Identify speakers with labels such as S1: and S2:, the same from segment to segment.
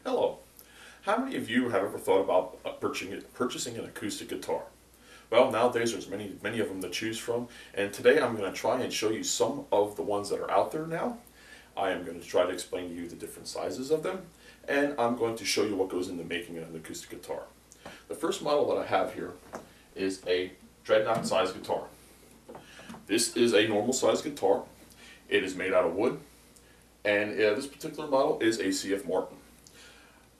S1: Hello. How many of you have ever thought about purchasing an acoustic guitar? Well, nowadays there's many of them to choose from, and today I'm going to try and show you some of the ones that are out there now. I am going to try to explain to you the different sizes of them, and I'm going to show you what goes into making an acoustic guitar. The first model that I have here is a dreadnought size guitar. This is a normal size guitar. It is made out of wood, and this particular model is a CF Martin.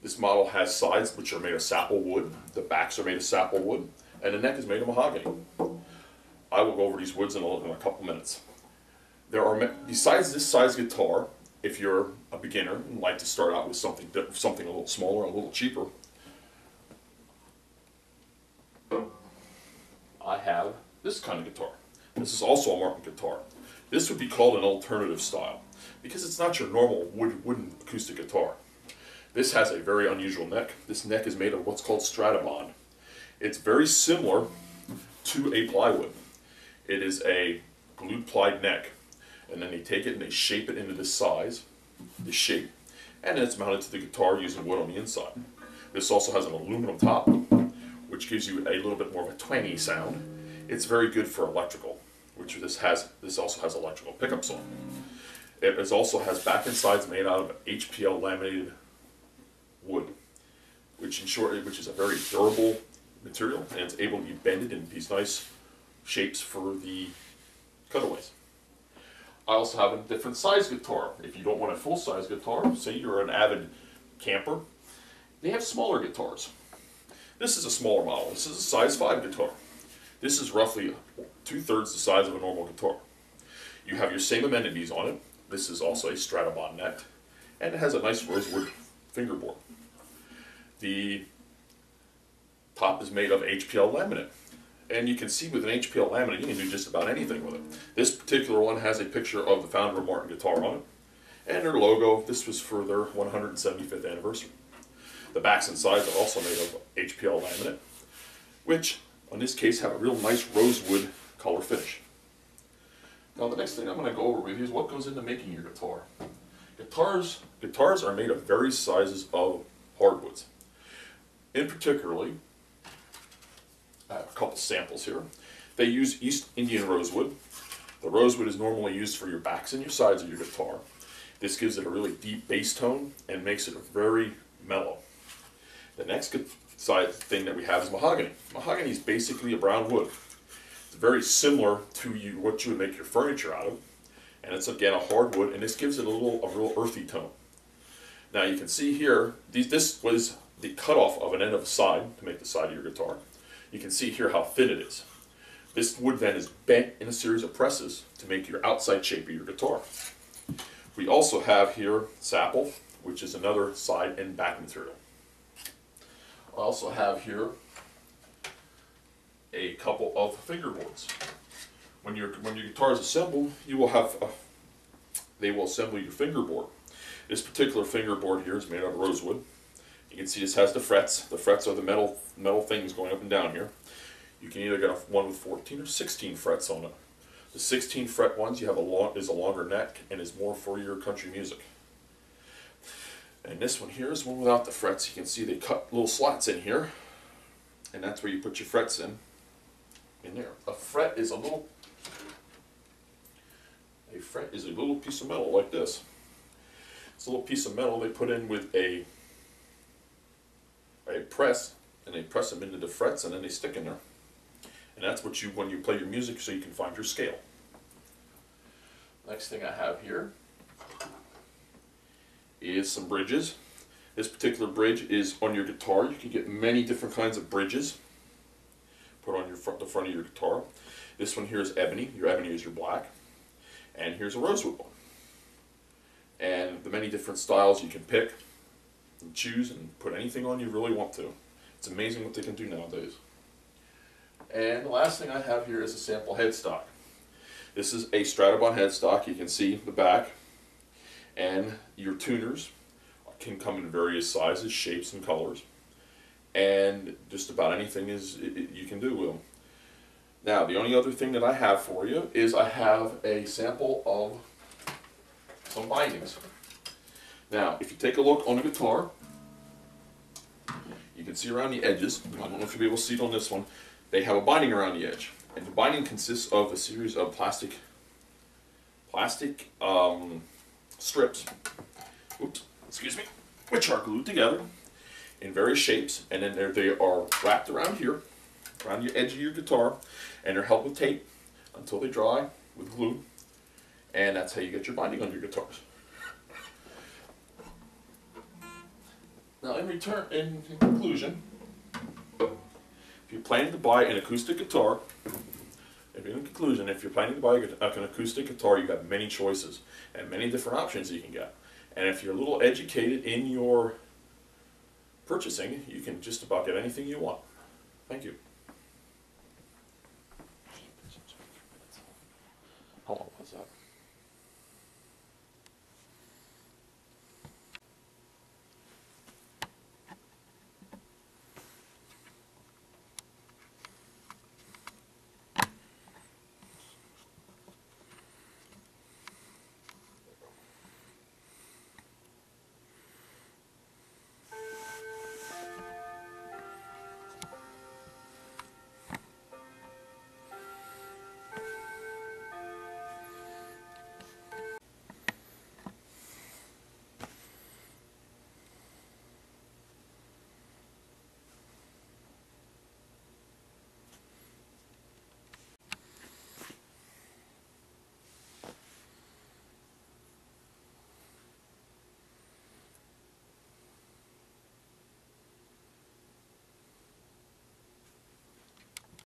S1: This model has sides which are made of sapple wood, the backs are made of sapple wood, and the neck is made of mahogany. I will go over these woods in a couple minutes. Besides this size guitar, if you're a beginner and like to start out with something a little smaller, a little cheaper, I have this kind of guitar. This is also a Martin guitar. This would be called an alternative style because it's not your normal wooden acoustic guitar. This has a very unusual neck. This neck is made of what's called Stratobond. It's very similar to a plywood. It is a glued plied neck, and then they take it and they shape it into this size, this shape, and then it's mounted to the guitar using wood on the inside. This also has an aluminum top, which gives you a little bit more of a twangy sound. It's very good for electrical, which this also has electrical pickups on. It also has back and sides made out of HPL laminated wood, which is a very durable material, and it's able to be bended in these nice shapes for the cutaways. I also have a different size guitar. If you don't want a full-size guitar, say you're an avid camper, they have smaller guitars. This is a smaller model. This is a size 5 guitar. This is roughly 2/3 the size of a normal guitar. You have your same amenities on it. This is also a Stratobond neck, and it has a nice rosewood fingerboard. The top is made of HPL laminate, and you can see with an HPL laminate you can do just about anything with it. This particular one has a picture of the founder of Martin Guitar on it, and their logo. This was for their 175th anniversary. The backs and sides are also made of HPL laminate, which in this case have a real nice rosewood color finish. Now the next thing I'm going to go over with you is what goes into making your guitar. Guitars are made of various sizes of hardwoods. In particularly, I have a couple samples here. They use East Indian rosewood. The rosewood is normally used for your backs and your sides of your guitar. This gives it a really deep bass tone and makes it very mellow. The next thing that we have is mahogany. Mahogany is basically a brown wood. It's very similar to what you would make your furniture out of, and it's again a hardwood, and this gives it a real earthy tone. Now you can see here, this was the cutoff of an end of a side to make the side of your guitar. You can see here how thin it is. This wood then is bent in a series of presses to make your outside shape of your guitar. We also have here sapple, which is another side and back material. I also have here a couple of fingerboards. When your guitar is assembled, they will assemble your fingerboard. This particular fingerboard here is made out of rosewood. You can see this has the frets. The frets are the metal things going up and down here. You can either get one with 14 or 16 frets on it. The 16 fret ones is a longer neck and is more for your country music. And this one here is one without the frets. You can see they cut little slots in here, and that's where you put your frets in there. A fret is a little piece of metal like this. It's a little piece of metal they put in with a press, and they press them into the frets, and then they stick in there. And that's what when you play your music, so you can find your scale. Next thing I have here is some bridges. This particular bridge is on your guitar. You can get many different kinds of bridges put on the front of your guitar. This one here is ebony. Your ebony is your black. And here's a rosewood one. And the many different styles you can pick and choose and put anything on you really want to. It's amazing what they can do nowadays. And the last thing I have here is a sample headstock. This is a Stratobond headstock. You can see the back, and your tuners can come in various sizes, shapes, and colors, and just about anything you can do with them. Now the only other thing that I have for you is I have a sample of some bindings. Now, if you take a look on the guitar, You can see around the edges. I don't know if you'll be able to see it on this one. They have a binding around the edge, and the binding consists of a series of plastic strips. Oops, excuse me, which are glued together in various shapes, and then they are wrapped around here, around the edge of your guitar, and they're held with tape until they dry with glue, and that's how you get your binding on your guitars. Now, in conclusion, if you're planning to buy an acoustic guitar, if you're planning to buy an acoustic guitar, you have many choices and many different options you can get. And if you're a little educated in your purchasing, you can just about get anything you want. Thank you.